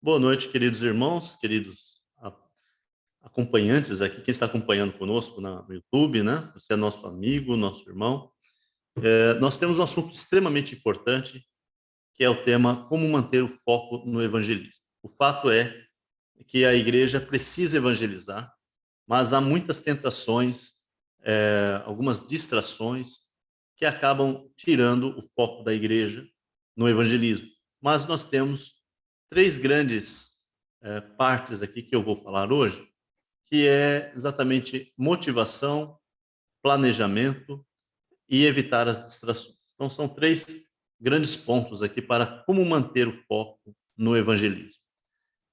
Boa noite, queridos irmãos, queridos acompanhantes aqui, quem está acompanhando conosco no YouTube, né? Você é nosso amigo, nosso irmão. Nós temos um assunto extremamente importante, que é o tema como manter o foco no evangelismo. O fato é que a igreja precisa evangelizar, mas há muitas tentações, algumas distrações que acabam tirando o foco da igreja no evangelismo. Mas nós temos três grandes partes aqui que eu vou falar hoje, que é exatamente motivação, planejamento e evitar as distrações. Então, são três grandes pontos aqui para como manter o foco no evangelismo.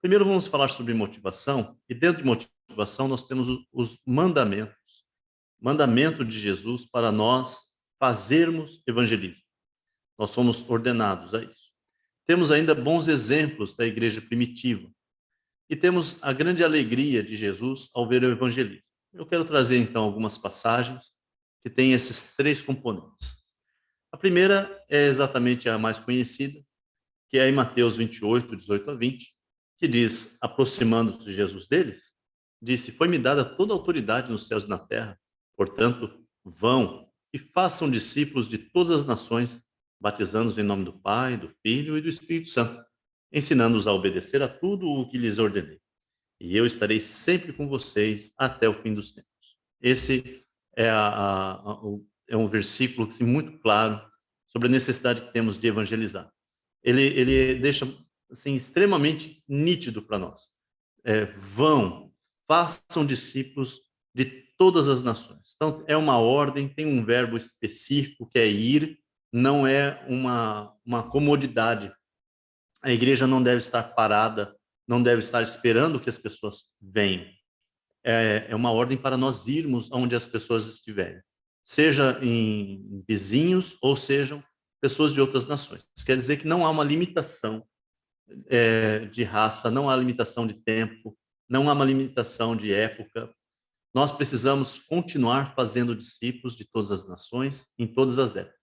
Primeiro, vamos falar sobre motivação, e dentro de motivação nós temos os mandamentos. Mandamento de Jesus para nós fazermos evangelismo. Nós somos ordenados a isso. Temos ainda bons exemplos da igreja primitiva. E temos a grande alegria de Jesus ao ver o evangelismo. Eu quero trazer então algumas passagens que têm esses três componentes. A primeira é exatamente a mais conhecida, que é em Mateus 28, 18 a 20, que diz, aproximando-se de Jesus deles, disse, foi-me dada toda a autoridade nos céus e na terra, portanto, vão e façam discípulos de todas as nações, batizando-os em nome do Pai, do Filho e do Espírito Santo, ensinando-os a obedecer a tudo o que lhes ordenei. E eu estarei sempre com vocês até o fim dos tempos. Esse é, é um versículo assim, muito claro sobre a necessidade que temos de evangelizar. Ele deixa assim, extremamente nítido para nós. Vão, façam discípulos de todas as nações. Então, é uma ordem, tem um verbo específico que é ir, não é uma comodidade. A igreja não deve estar parada, não deve estar esperando que as pessoas venham. É uma ordem para nós irmos onde as pessoas estiverem, seja em vizinhos ou sejam pessoas de outras nações. Isso quer dizer que não há uma limitação de raça, não há limitação de tempo, não há uma limitação de época. Nós precisamos continuar fazendo discípulos de todas as nações, em todas as épocas.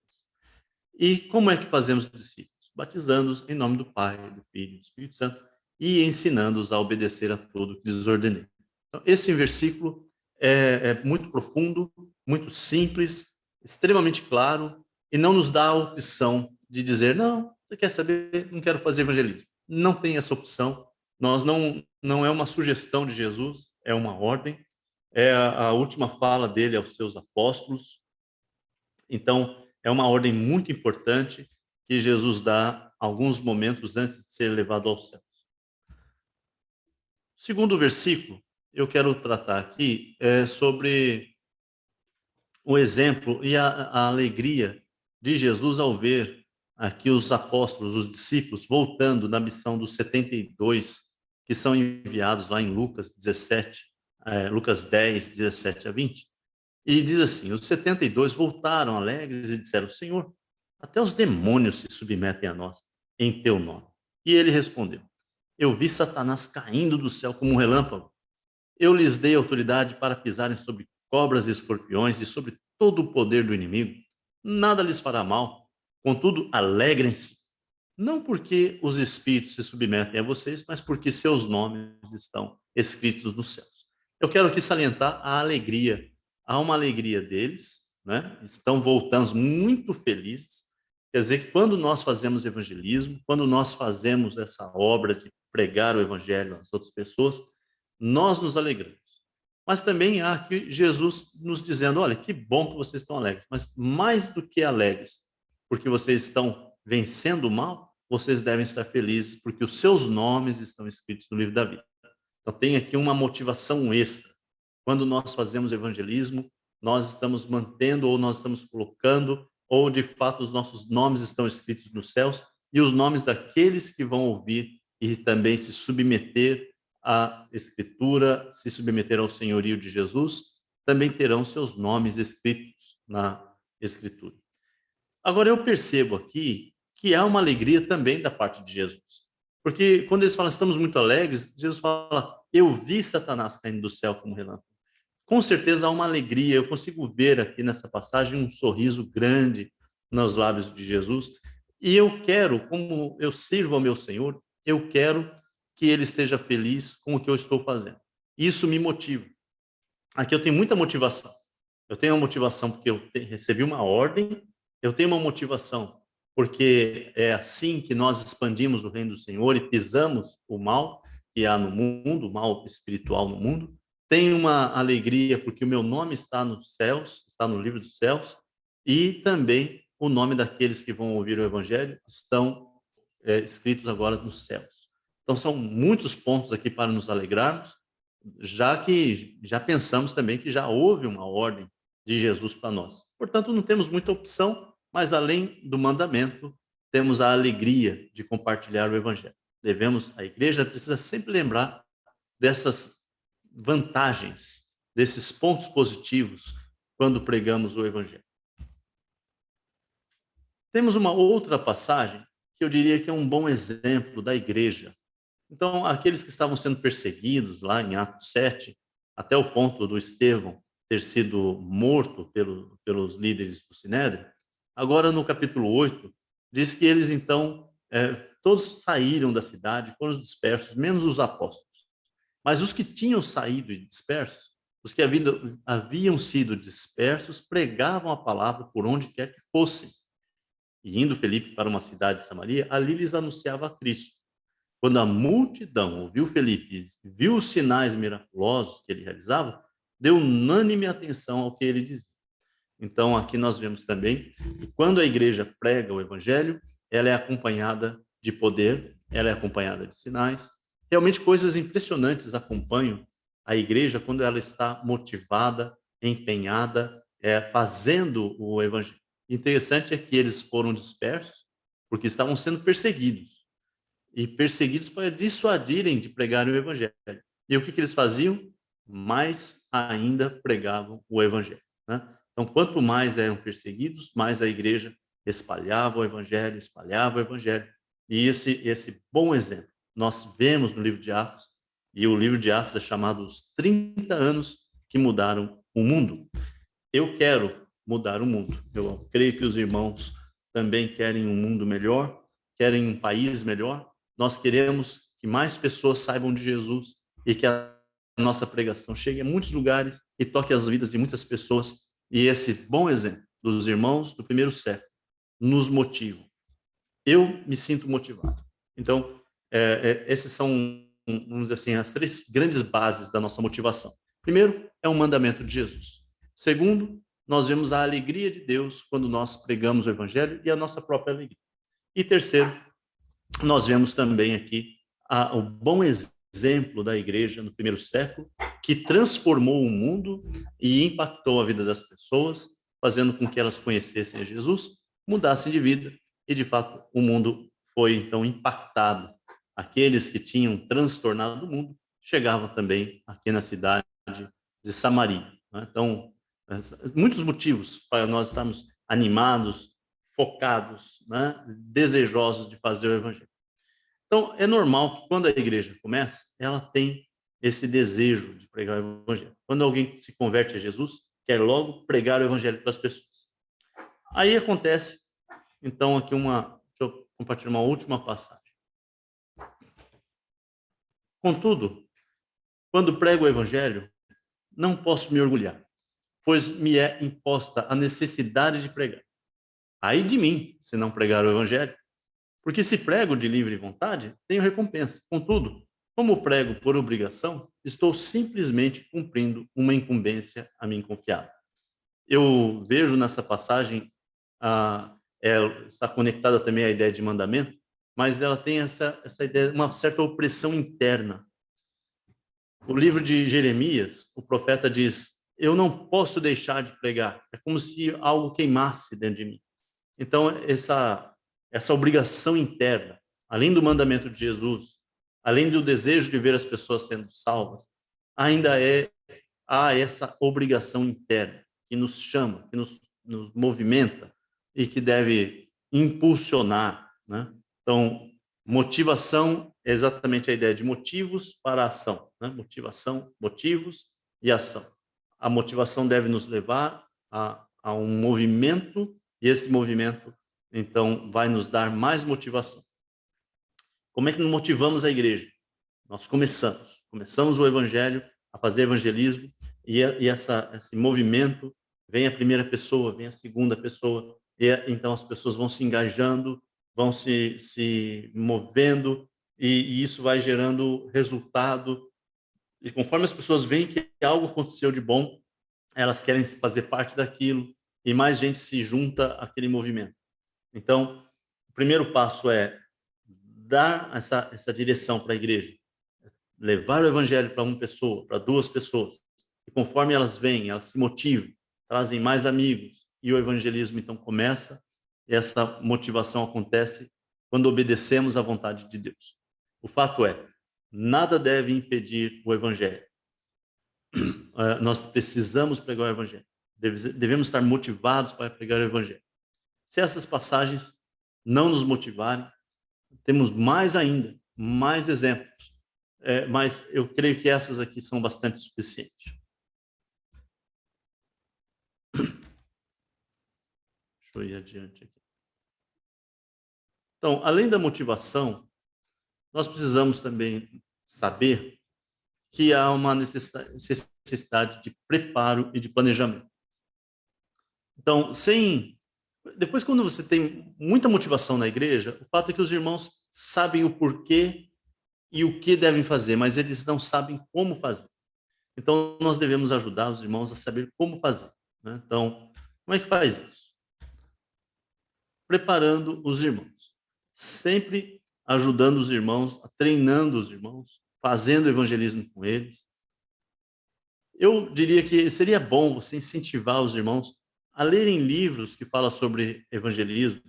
E como é que fazemos discípulos? Batizando-os em nome do Pai, do Filho e do Espírito Santo e ensinando-os a obedecer a tudo que lhes ordenei. Então, esse versículo é muito profundo, muito simples, extremamente claro e não nos dá a opção de dizer, não, você quer saber, não quero fazer evangelismo. Não tem essa opção. Nós não é uma sugestão de Jesus, é uma ordem. É a última fala dele aos seus apóstolos. Então, é uma ordem muito importante que Jesus dá alguns momentos antes de ser levado aos céus. O segundo versículo, eu quero tratar aqui sobre o exemplo e a alegria de Jesus ao ver aqui os apóstolos, os discípulos, voltando na missão dos 72, que são enviados lá em Lucas 17, Lucas 10, 17 a 20. E diz assim, os 72 voltaram alegres e disseram, Senhor, até os demônios se submetem a nós em teu nome. E ele respondeu, eu vi Satanás caindo do céu como um relâmpago. Eu lhes dei autoridade para pisarem sobre cobras e escorpiões e sobre todo o poder do inimigo. Nada lhes fará mal. Contudo, alegrem-se. Não porque os espíritos se submetem a vocês, mas porque seus nomes estão escritos nos céus. Eu quero aqui salientar a alegria. Há uma alegria deles, né? Estão voltando muito felizes. Quer dizer que quando nós fazemos evangelismo, quando nós fazemos essa obra de pregar o evangelho às outras pessoas, nós nos alegramos. Mas também há aqui Jesus nos dizendo, olha, que bom que vocês estão alegres, mas mais do que alegres, porque vocês estão vencendo o mal, vocês devem estar felizes, porque os seus nomes estão escritos no livro da vida. Então tem aqui uma motivação extra. Quando nós fazemos evangelismo, nós estamos mantendo ou nós estamos colocando, ou de fato os nossos nomes estão escritos nos céus, e os nomes daqueles que vão ouvir e também se submeter à Escritura, se submeter ao senhorio de Jesus, também terão seus nomes escritos na Escritura. Agora, eu percebo aqui que há uma alegria também da parte de Jesus. Porque quando eles falam, estamos muito alegres, Jesus fala, eu vi Satanás caindo do céu como relâmpago. Com certeza há uma alegria, eu consigo ver aqui nessa passagem um sorriso grande nos lábios de Jesus. E eu quero, como eu sirvo ao meu Senhor, eu quero que ele esteja feliz com o que eu estou fazendo. Isso me motiva. Aqui eu tenho muita motivação. Eu tenho uma motivação porque eu recebi uma ordem, eu tenho uma motivação porque é assim que nós expandimos o reino do Senhor e pisamos o mal que há no mundo, o mal espiritual no mundo. Tenho uma alegria porque o meu nome está nos céus, está no livro dos céus, e também o nome daqueles que vão ouvir o evangelho estão escritos agora nos céus. Então são muitos pontos aqui para nos alegrarmos, já que já pensamos também que já houve uma ordem de Jesus para nós. Portanto, não temos muita opção, mas além do mandamento, temos a alegria de compartilhar o evangelho. A igreja precisa sempre lembrar dessas vantagens, desses pontos positivos quando pregamos o evangelho. Temos uma outra passagem que eu diria que é um bom exemplo da igreja. Então, aqueles que estavam sendo perseguidos lá em Atos 7, até o ponto do Estevão ter sido morto pelos líderes do Sinédrio, agora no capítulo 8, diz que eles então, todos saíram da cidade, foram dispersos, menos os apóstolos. Mas os que tinham saído e dispersos, os que haviam sido dispersos, pregavam a palavra por onde quer que fossem. E indo Felipe para uma cidade de Samaria, ali lhes anunciava a Cristo. Quando a multidão ouviu Felipe e viu os sinais miraculosos que ele realizava, deu unânime atenção ao que ele dizia. Então, aqui nós vemos também que quando a igreja prega o evangelho, ela é acompanhada de poder, ela é acompanhada de sinais. Realmente coisas impressionantes acompanham a igreja quando ela está motivada, empenhada, fazendo o evangelho. Interessante é que eles foram dispersos porque estavam sendo perseguidos. E perseguidos para dissuadirem de pregar o evangelho. E o que eles faziam? Mais ainda pregavam o evangelho, né? Então, quanto mais eram perseguidos, mais a igreja espalhava o evangelho, E esse bom exemplo nós vemos no livro de Atos, e o livro de Atos é chamado Os 30 anos que mudaram o mundo. Eu quero mudar o mundo. Eu creio que os irmãos também querem um mundo melhor, querem um país melhor. Nós queremos que mais pessoas saibam de Jesus e que a nossa pregação chegue a muitos lugares e toque as vidas de muitas pessoas. E esse bom exemplo dos irmãos do primeiro século nos motiva. Eu me sinto motivado. Então, esses são, vamos dizer assim, as 3 grandes bases da nossa motivação. Primeiro, é um mandamento de Jesus. Segundo, nós vemos a alegria de Deus quando nós pregamos o evangelho e a nossa própria alegria. E terceiro, nós vemos também aqui o bom exemplo da igreja no primeiro século, que transformou o mundo e impactou a vida das pessoas, fazendo com que elas conhecessem a Jesus, mudassem de vida, e de fato o mundo foi então impactado. Aqueles que tinham transtornado o mundo chegavam também aqui na cidade de Samaria, né? Então, muitos motivos para nós estarmos animados, focados, né? Desejosos de fazer o evangelho. Então, é normal que quando a igreja começa, ela tem esse desejo de pregar o evangelho. Quando alguém se converte a Jesus, quer logo pregar o evangelho para as pessoas. Aí acontece, então, aqui deixa eu compartilhar uma última passagem. Contudo, quando prego o evangelho, não posso me orgulhar, pois me é imposta a necessidade de pregar. Ai de mim, se não pregar o evangelho. Porque se prego de livre vontade, tenho recompensa. Contudo, como prego por obrigação, estou simplesmente cumprindo uma incumbência a mim confiada. Eu vejo nessa passagem, está conectada também à ideia de mandamento, mas ela tem essa ideia, uma certa opressão interna. O livro de Jeremias, o profeta diz: eu não posso deixar de pregar. É como se algo queimasse dentro de mim. Então, essa obrigação interna, além do mandamento de Jesus, além do desejo de ver as pessoas sendo salvas, ainda há essa obrigação interna que nos chama, que nos movimenta e que deve impulsionar, né? Então, motivação é exatamente a ideia de motivos para a ação, né? Motivação, motivos e ação. A motivação deve nos levar a um movimento, e esse movimento então vai nos dar mais motivação. Como é que motivamos a igreja? Nós começamos o evangelho, a fazer evangelismo, e esse movimento, vem a primeira pessoa, vem a segunda pessoa, e então as pessoas vão se engajando, vão se movendo, e isso vai gerando resultado. E conforme as pessoas veem que algo aconteceu de bom, elas querem fazer parte daquilo, e mais gente se junta àquele movimento. Então, o primeiro passo é dar essa direção para a igreja, levar o evangelho para uma pessoa, para duas pessoas, e conforme elas vêm, elas se motivam, trazem mais amigos, e o evangelismo então começa, e essa motivação acontece quando obedecemos à vontade de Deus. O fato é, nada deve impedir o evangelho. Nós precisamos pregar o evangelho. Devemos estar motivados para pregar o evangelho. Se essas passagens não nos motivarem, temos mais ainda, mais exemplos. Mas eu creio que essas aqui são bastante suficientes. Deixa eu ir adiante aqui. Então, além da motivação, nós precisamos também saber que há uma necessidade de preparo e de planejamento. Então, depois, quando você tem muita motivação na igreja, o fato é que os irmãos sabem o porquê e o que devem fazer, mas eles não sabem como fazer. Então, nós devemos ajudar os irmãos a saber como fazer, né? Então, como é que faz isso? Preparando os irmãos. Sempre ajudando os irmãos, treinando os irmãos, fazendo evangelismo com eles. Eu diria que seria bom você incentivar os irmãos a lerem livros que falam sobre evangelismo.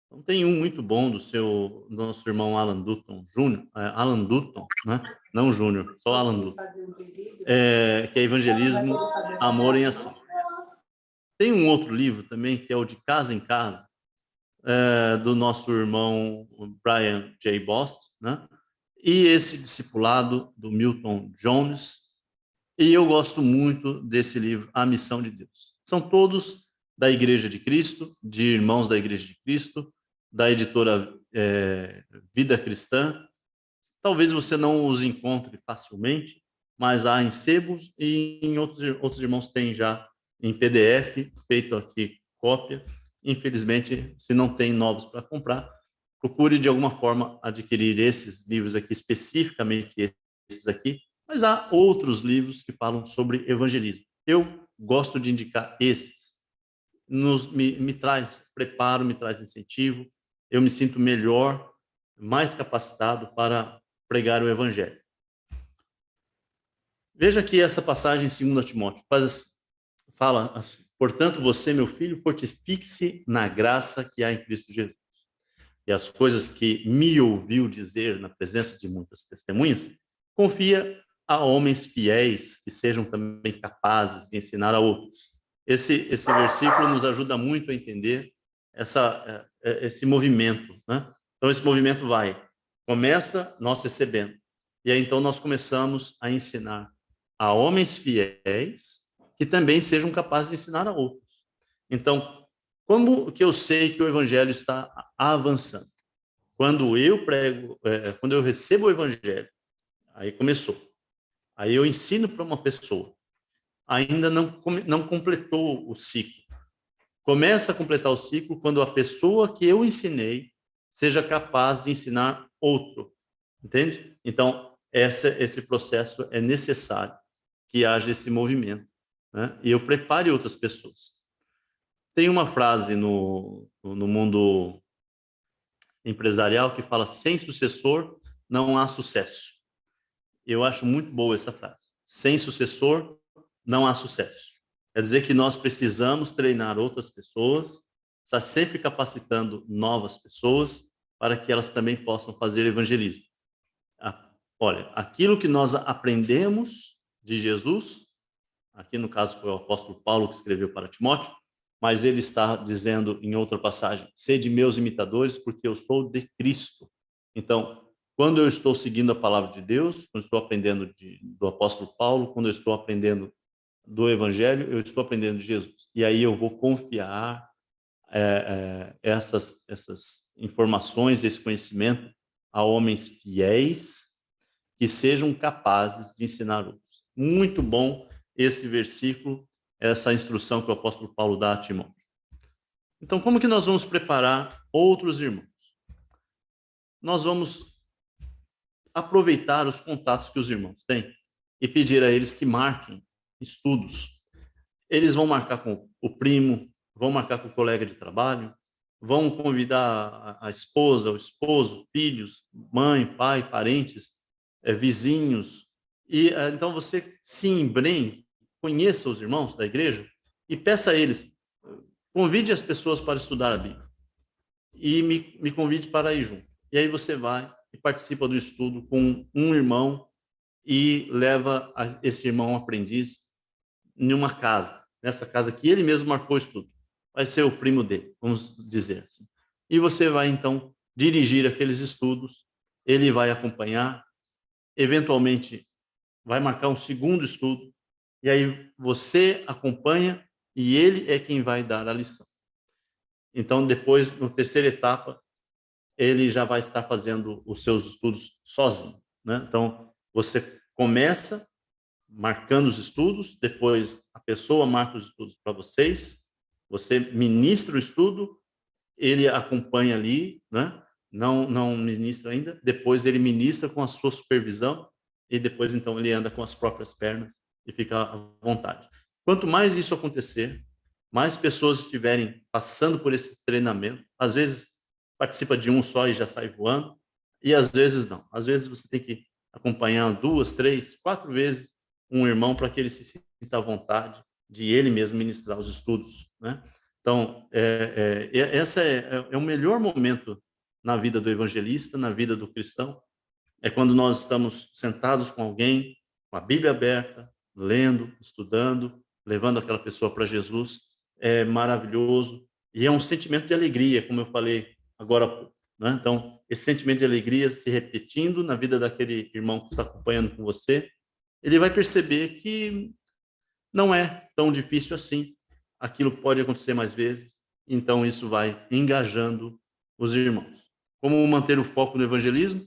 Então, tem um muito bom do nosso irmão Alan Dutton Júnior, Alan Dutton, né? Não Júnior, só Alan Dutton, que é Evangelismo, Amor em Ação. Tem um outro livro também, que é o de Casa em Casa, do nosso irmão Brian J. Bost, né? E esse discipulado do Milton Jones. E eu gosto muito desse livro, A Missão de Deus. São todos da Igreja de Cristo, de irmãos da Igreja de Cristo, da editora Vida Cristã. Talvez você não os encontre facilmente, mas há em sebos e em outros irmãos têm já em PDF, feito aqui cópia. Infelizmente, se não tem novos para comprar, procure de alguma forma adquirir esses livros aqui, especificamente esses aqui, mas há outros livros que falam sobre evangelismo. Eu gosto de indicar esses. Me traz preparo, me traz incentivo, eu me sinto melhor, mais capacitado para pregar o evangelho. Veja aqui essa passagem em 2 Timóteo. Fala assim: portanto, você, meu filho, fortifique-se na graça que há em Cristo Jesus. E as coisas que me ouviu dizer na presença de muitas testemunhas, confia a homens fiéis que sejam também capazes de ensinar a outros. Esse versículo nos ajuda muito a entender esse movimento, né? Então, esse movimento começa nós recebendo, e aí então nós começamos a ensinar a homens fiéis que também sejam capazes de ensinar a outros. Então, como que eu sei que o evangelho está avançando? Quando eu prego, quando eu recebo o evangelho, aí começou. Aí eu ensino para uma pessoa, ainda não completou o ciclo. Começa a completar o ciclo quando a pessoa que eu ensinei seja capaz de ensinar outro. Entende? Então, esse processo é necessário que haja esse movimento, né? E eu prepare outras pessoas. Tem uma frase no mundo empresarial que fala: sem sucessor não há sucesso. Eu acho muito boa essa frase. Sem sucessor não há sucesso. Quer dizer que nós precisamos treinar outras pessoas, estar sempre capacitando novas pessoas para que elas também possam fazer evangelismo. Olha, aquilo que nós aprendemos de Jesus, aqui no caso foi o apóstolo Paulo que escreveu para Timóteo, mas ele está dizendo em outra passagem: sede meus imitadores, porque eu sou de Cristo. Então, quando eu estou seguindo a palavra de Deus, quando eu estou aprendendo do apóstolo Paulo, quando eu estou aprendendo do evangelho, eu estou aprendendo de Jesus. E aí eu vou confiar essas informações, esse conhecimento a homens fiéis que sejam capazes de ensinar outros. Muito bom esse versículo, essa instrução que o apóstolo Paulo dá a Timóteo. Então, como que nós vamos preparar outros irmãos? Nós vamos aproveitar os contatos que os irmãos têm e pedir a eles que marquem estudos. Eles vão marcar com o primo, vão marcar com o colega de trabalho, vão convidar a esposa, o esposo, filhos, mãe, pai, parentes, vizinhos. E então você se embrenhe, conheça os irmãos da igreja e peça a eles, convide as pessoas para estudar a Bíblia e me convide para ir junto. E aí você vai e participa do estudo com um irmão e leva esse irmão aprendiz em uma casa, nessa casa que ele mesmo marcou o estudo. Vai ser o primo dele, vamos dizer assim. E você vai, então, dirigir aqueles estudos, ele vai acompanhar, eventualmente vai marcar um segundo estudo, e aí você acompanha e ele é quem vai dar a lição. Então, depois, na terceira etapa, ele já vai estar fazendo os seus estudos sozinho, né? Então, você começa marcando os estudos, depois a pessoa marca os estudos para vocês, você ministra o estudo, ele acompanha ali, né? Não ministra ainda, depois ele ministra com a sua supervisão e depois então ele anda com as próprias pernas e fica à vontade. Quanto mais isso acontecer, mais pessoas estiverem passando por esse treinamento, às vezes participa de um só e já sai voando, e às vezes não. Às vezes você tem que acompanhar 2, 3, 4 vezes um irmão para que ele se sinta à vontade de ele mesmo ministrar os estudos, né? Então, essa é o melhor momento na vida do evangelista, na vida do cristão, é quando nós estamos sentados com alguém, com a Bíblia aberta, lendo, estudando, levando aquela pessoa para Jesus. É maravilhoso e é um sentimento de alegria, como eu falei agora há pouco, né? Então, esse sentimento de alegria se repetindo na vida daquele irmão que está acompanhando com você, ele vai perceber que não é tão difícil assim, aquilo pode acontecer mais vezes, então isso vai engajando os irmãos. Como manter o foco no evangelismo?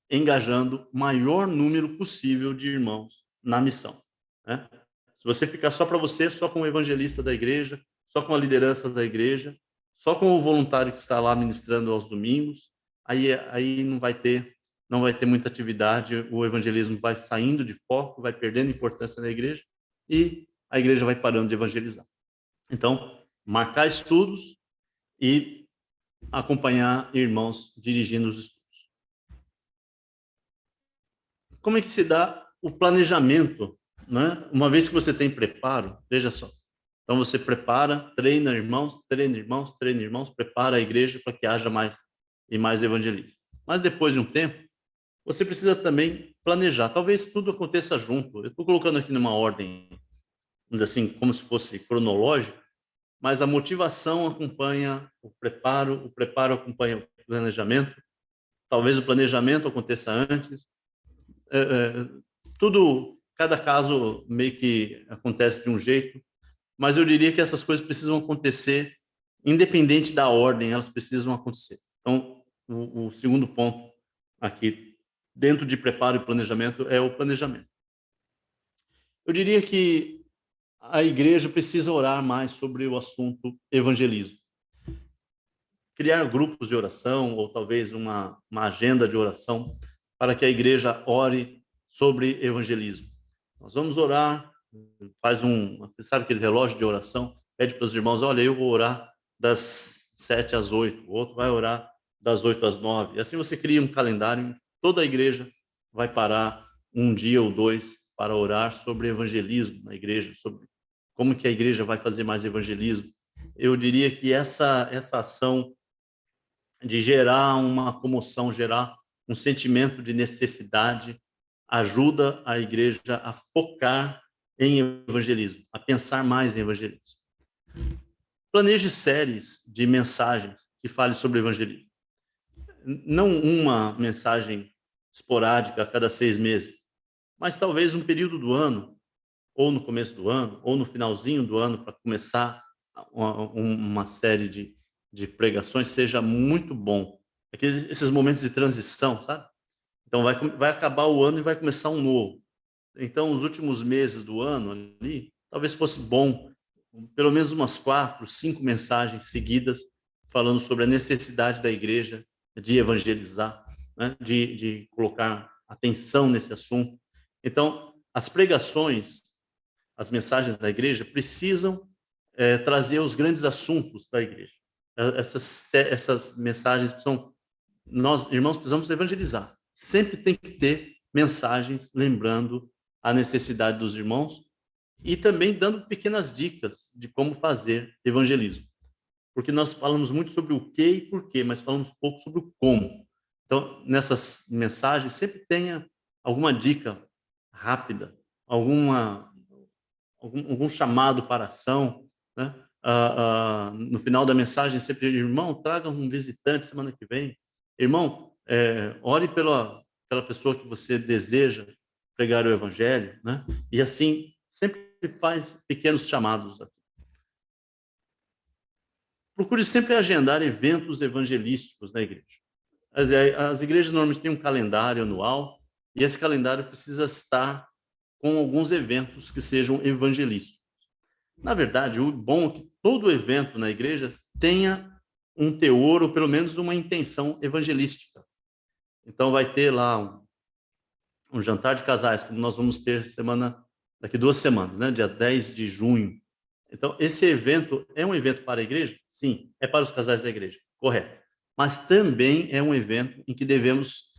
Engajando o maior número possível de irmãos na missão, né? Se você ficar só para você, só com o evangelista da igreja, só com a liderança da igreja, só com o voluntário que está lá ministrando aos domingos, aí não vai ter muita atividade, o evangelismo vai saindo de foco, vai perdendo importância na igreja e a igreja vai parando de evangelizar. Então, marcar estudos e acompanhar irmãos dirigindo os estudos. Como é que se dá o planejamento, né? Uma vez que você tem preparo, veja só. Então você prepara, treina irmãos, treina irmãos, treina irmãos, prepara a igreja para que haja mais e mais evangelismo. Mas depois de um tempo, você precisa também planejar. Talvez tudo aconteça junto. Eu estou colocando aqui numa ordem, vamos dizer assim, como se fosse cronológica, mas a motivação acompanha o preparo acompanha o planejamento. Talvez o planejamento aconteça antes. Cada caso meio que acontece de um jeito, mas eu diria que essas coisas precisam acontecer independente da ordem, elas precisam acontecer. Então, o segundo ponto aqui, dentro de preparo e planejamento, é o planejamento. Eu diria que a igreja precisa orar mais sobre o assunto evangelismo. Criar grupos de oração, ou talvez uma agenda de oração, para que a igreja ore sobre evangelismo. Nós vamos orar, você sabe aquele relógio de oração, pede para os irmãos, olha, eu vou orar das 7 às 8, o outro vai orar das 8 às 9. E assim você cria um calendário, toda a igreja vai parar um dia ou dois para orar sobre evangelismo na igreja, sobre como que a igreja vai fazer mais evangelismo. Eu diria que essa ação de gerar uma comoção, gerar um sentimento de necessidade, ajuda a igreja a focar em evangelismo, a pensar mais em evangelismo. Planeje séries de mensagens que falem sobre evangelismo. Não uma mensagem esporádica a cada 6 meses, mas talvez um período do ano, ou no começo do ano, ou no finalzinho do ano, para começar uma série de pregações, seja muito bom. Esses momentos de transição, sabe? Então, vai acabar o ano e vai começar um novo. Então, os últimos meses do ano ali, talvez fosse bom, pelo menos umas 4, 5 mensagens seguidas, falando sobre a necessidade da igreja de evangelizar, né? de colocar atenção nesse assunto. Então, as pregações, as mensagens da igreja precisam trazer os grandes assuntos da igreja. Essas mensagens precisam, nós, irmãos, precisamos evangelizar. Sempre tem que ter mensagens lembrando a necessidade dos irmãos e também dando pequenas dicas de como fazer evangelismo. Porque nós falamos muito sobre o que e porquê, mas falamos pouco sobre o como. Então, nessas mensagens, sempre tenha alguma dica rápida, algum chamado para ação, né? No final da mensagem, sempre, irmão, traga um visitante semana que vem. Irmão, ore pela pessoa que você deseja pregar o evangelho, né? E assim, sempre faz pequenos chamados. Procure sempre agendar eventos evangelísticos na igreja. As igrejas normalmente têm um calendário anual e esse calendário precisa estar com alguns eventos que sejam evangelísticos. Na verdade, o bom é que todo evento na igreja tenha um teor ou pelo menos uma intenção evangelística. Então vai ter lá um jantar de casais, como nós vamos ter daqui 2 semanas, né? Dia 10 de junho. Então, esse evento é um evento para a igreja? Sim, é para os casais da igreja, correto. Mas também é um evento em que devemos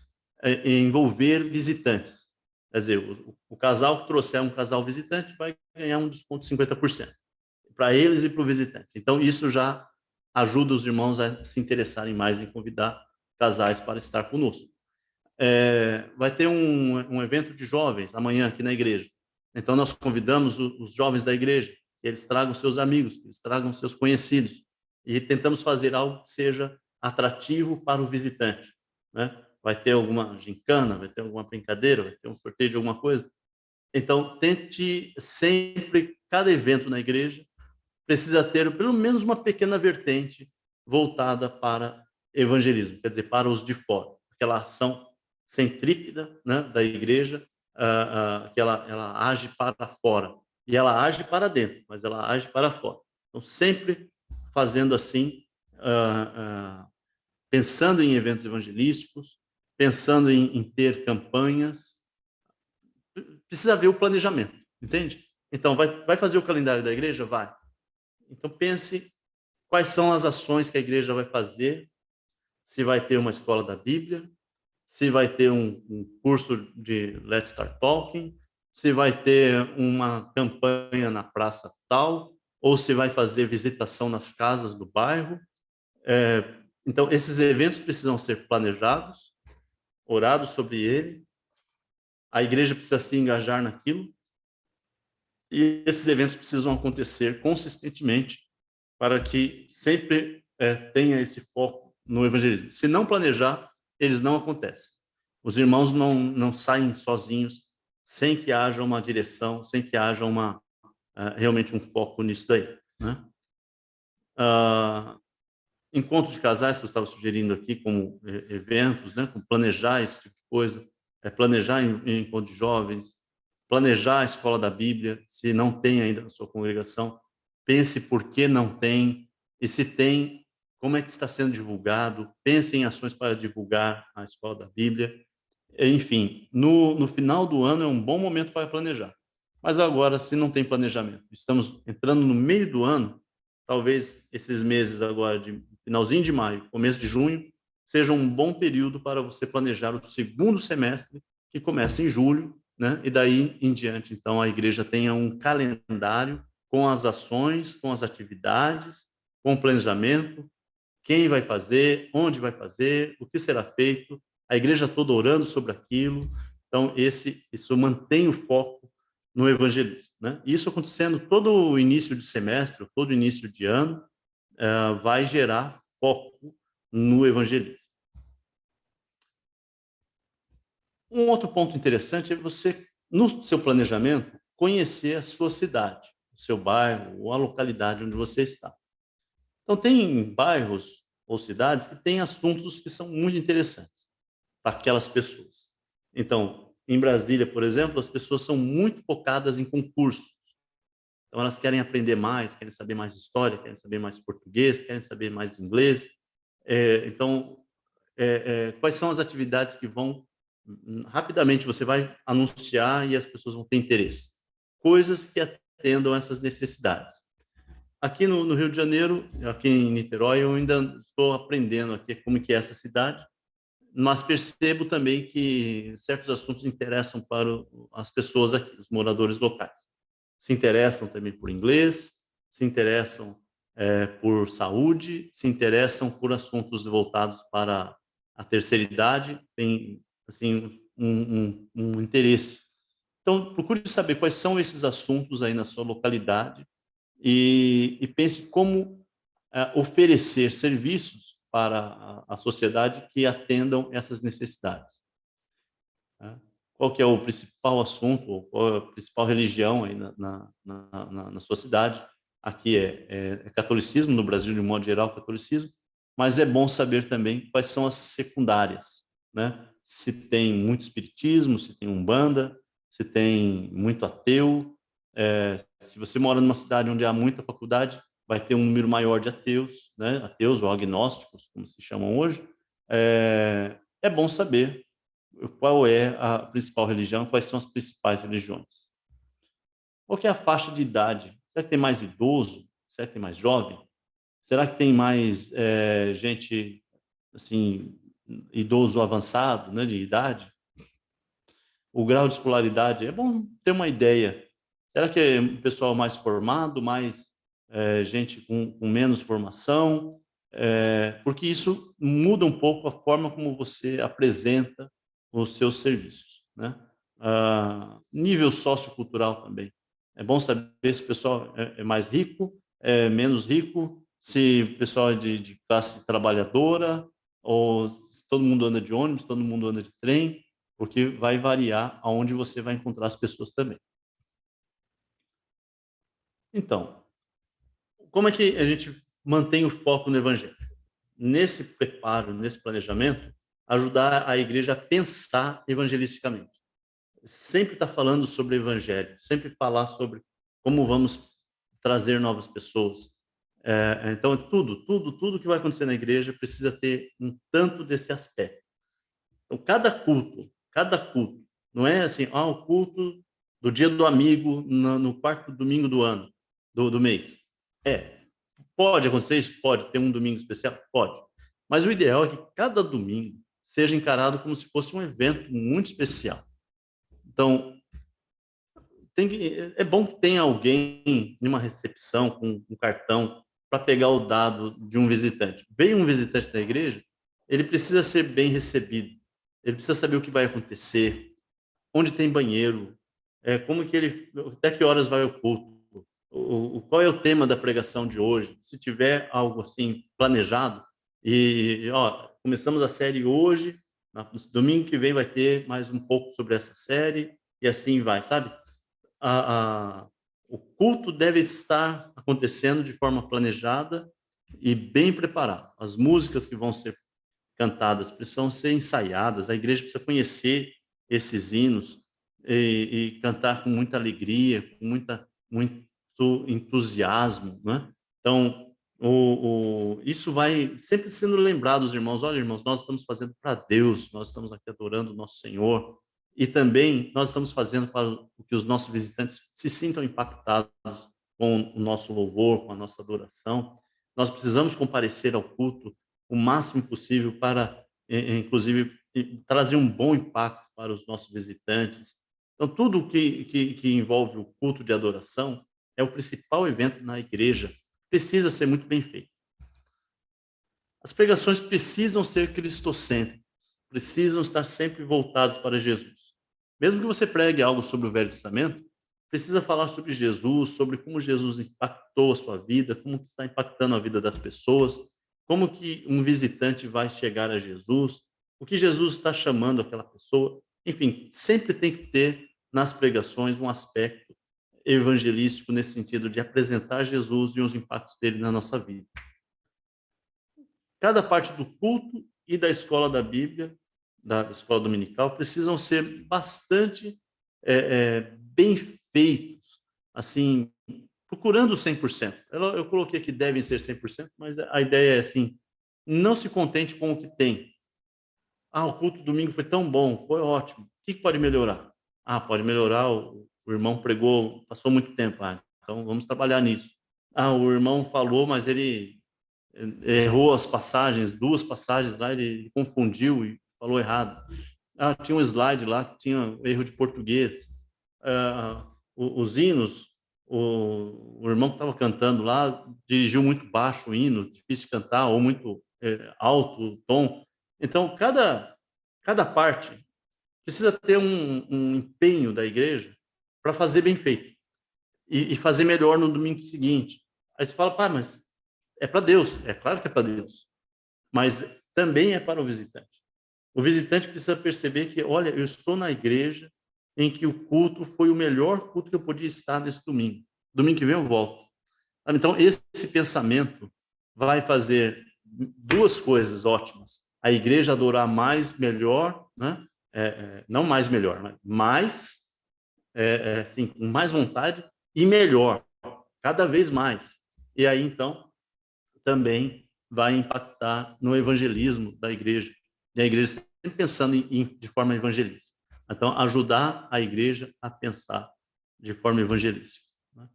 envolver visitantes. Quer dizer, o casal que trouxer um casal visitante vai ganhar um desconto de 50%, para eles e para o visitante. Então, isso já ajuda os irmãos a se interessarem mais em convidar casais para estar conosco. Vai ter um evento de jovens amanhã aqui na igreja. Então, nós convidamos os jovens da igreja, que eles tragam seus amigos, que eles tragam seus conhecidos, e tentamos fazer algo que seja atrativo para o visitante, né? Vai ter alguma gincana, vai ter alguma brincadeira, vai ter um sorteio de alguma coisa. Então, tente sempre, cada evento na igreja precisa ter pelo menos uma pequena vertente voltada para evangelismo, quer dizer, para os de fora. Aquela ação centrípeta, né, da igreja, que ela age para fora. E ela age para dentro, mas ela age para fora. Então, sempre fazendo assim, pensando em eventos evangelísticos, pensando em ter campanhas, precisa ver o planejamento, entende? Então, vai fazer o calendário da igreja? Vai. Então, pense quais são as ações que a igreja vai fazer, se vai ter uma escola da Bíblia, se vai ter um curso de Let's Start Talking, se vai ter uma campanha na praça tal, ou se vai fazer visitação nas casas do bairro. Então, esses eventos precisam ser planejados, orados sobre ele, a igreja precisa se engajar naquilo, e esses eventos precisam acontecer consistentemente para que sempre tenha esse foco no evangelismo. Se não planejar, eles não acontecem. Os irmãos não saem sozinhos sem que haja uma direção, sem que haja realmente um foco nisso daí, né? Encontros de casais que eu estava sugerindo aqui como eventos, né? Como planejar esse tipo de coisa, planejar em encontro de jovens, planejar a escola da Bíblia, se não tem ainda na sua congregação, pense por que não tem, e se tem, como é que está sendo divulgado, pense em ações para divulgar a escola da Bíblia. Enfim, no final do ano é um bom momento para planejar. Mas agora, se não tem planejamento, estamos entrando no meio do ano, talvez esses meses agora, de finalzinho de maio, começo de junho, seja um bom período para você planejar o segundo semestre, que começa em julho, né? E daí em diante, então, a igreja tenha um calendário com as ações, com as atividades, com o planejamento, quem vai fazer, onde vai fazer, o que será feito, a igreja toda orando sobre aquilo. Então, isso mantém o foco no evangelismo, né? Isso acontecendo todo o início de semestre, todo o início de ano, vai gerar foco no evangelismo. Um outro ponto interessante é você, no seu planejamento, conhecer a sua cidade, o seu bairro ou a localidade onde você está. Então, tem bairros ou cidades que têm assuntos que são muito interessantes para aquelas pessoas. Então, em Brasília, por exemplo, as pessoas são muito focadas em concursos. Então, elas querem aprender mais, querem saber mais história, querem saber mais português, querem saber mais inglês. Então, quais são as atividades que vão rapidamente você vai anunciar e as pessoas vão ter interesse? Coisas que atendam essas necessidades. Aqui no Rio de Janeiro, aqui em Niterói, eu ainda estou aprendendo aqui como que é essa cidade, mas percebo também que certos assuntos interessam para as pessoas aqui, os moradores locais. Se interessam também por inglês, se interessam por saúde, se interessam por assuntos voltados para a terceira idade, tem assim um interesse. Então, procure saber quais são esses assuntos aí na sua localidade e pense como oferecer serviços para a sociedade que atendam essas necessidades. Né? Qual que é o principal assunto, ou qual é a principal religião aí na sua cidade? Aqui é catolicismo, no Brasil, de um modo geral, catolicismo, mas é bom saber também quais são as secundárias, né? Se tem muito espiritismo, se tem umbanda, se tem muito ateu. Se você mora numa cidade onde há muita faculdade, vai ter um número maior de ateus, né? Ateus ou agnósticos, como se chamam hoje. É bom saber qual é a principal religião, quais são as principais religiões. Qual que é a faixa de idade? Será que tem mais idoso? Será que tem mais jovem? Será que tem mais gente, assim, idoso avançado, né, de idade? O grau de escolaridade, é bom ter uma ideia. Será que é um pessoal mais formado, mais gente com menos formação? Porque isso muda um pouco a forma como você apresenta os seus serviços, né? Nível sociocultural também. É bom saber se o pessoal é mais rico, é menos rico, se o pessoal é de classe trabalhadora, ou se todo mundo anda de ônibus, todo mundo anda de trem, porque vai variar aonde você vai encontrar as pessoas também. Então, como é que a gente mantém o foco no Evangelho? Nesse preparo, nesse planejamento, ajudar a igreja a pensar evangelisticamente. Sempre está falando sobre o Evangelho, sempre falar sobre como vamos trazer novas pessoas. Então, tudo que vai acontecer na igreja precisa ter um tanto desse aspecto. Então, cada culto, não é assim, o culto do dia do amigo no quarto domingo do ano, do mês. Pode acontecer isso? Pode. Ter um domingo especial? Pode. Mas o ideal é que cada domingo seja encarado como se fosse um evento muito especial. Então, é bom que tenha alguém em uma recepção com um cartão para pegar o dado de um visitante. Veio um visitante da igreja, ele precisa ser bem recebido. Ele precisa saber o que vai acontecer, onde tem banheiro, como que ele, até que horas vai o culto, qual é o tema da pregação de hoje. Se tiver algo assim planejado, começamos a série hoje, no domingo que vem vai ter mais um pouco sobre essa série, e assim vai, sabe? O culto deve estar acontecendo de forma planejada e bem preparado. As músicas que vão ser cantadas precisam ser ensaiadas, a igreja precisa conhecer esses hinos e cantar com muita alegria, com muito entusiasmo, né? Então, isso vai sempre sendo lembrado, os irmãos. Olha, irmãos, nós estamos fazendo para Deus, nós estamos aqui adorando o nosso Senhor, e também nós estamos fazendo para que os nossos visitantes se sintam impactados com o nosso louvor, com a nossa adoração. Nós precisamos comparecer ao culto o máximo possível para, inclusive, trazer um bom impacto para os nossos visitantes. Então, tudo que envolve o culto de adoração é o principal evento na igreja, precisa ser muito bem feito. As pregações precisam ser cristocêntricas, precisam estar sempre voltadas para Jesus. Mesmo que você pregue algo sobre o Velho Testamento, precisa falar sobre Jesus, sobre como Jesus impactou a sua vida, como está impactando a vida das pessoas, como que um visitante vai chegar a Jesus, o que Jesus está chamando aquela pessoa. Enfim, sempre tem que ter nas pregações um aspecto evangelístico nesse sentido de apresentar Jesus e os impactos dele na nossa vida. Cada parte do culto e da escola da Bíblia da escola dominical precisam ser bastante bem feitos, assim, procurando 100%. Eu coloquei que devem ser 100%, mas a ideia é assim, não se contente com o que tem. O culto domingo foi tão bom, foi ótimo. O que pode melhorar? Pode melhorar, o irmão pregou, passou muito tempo. Então vamos trabalhar nisso. O irmão falou, mas ele errou as passagens, 2 passagens lá, ele confundiu e falou errado. Tinha um slide lá que tinha erro de português. Os hinos, o irmão que estava cantando lá dirigiu muito baixo o hino, difícil de cantar, ou muito alto o tom. Então, cada parte precisa ter um empenho da igreja para fazer bem feito e fazer melhor no domingo seguinte. Aí você fala, mas é para Deus. É claro que é para Deus, mas também é para o visitante. O visitante precisa perceber que, olha, eu estou na igreja em que o culto foi o melhor culto que eu podia estar nesse domingo. Domingo que vem eu volto. Então, esse pensamento vai fazer 2 coisas ótimas. A igreja adorar mais, melhor, né? Não mais melhor, mas mais, assim, com mais vontade e melhor, cada vez mais. E aí, então, também vai impactar no evangelismo da igreja. E a igreja sempre pensando de forma evangelística. Então, ajudar a igreja a pensar de forma evangelística. Né?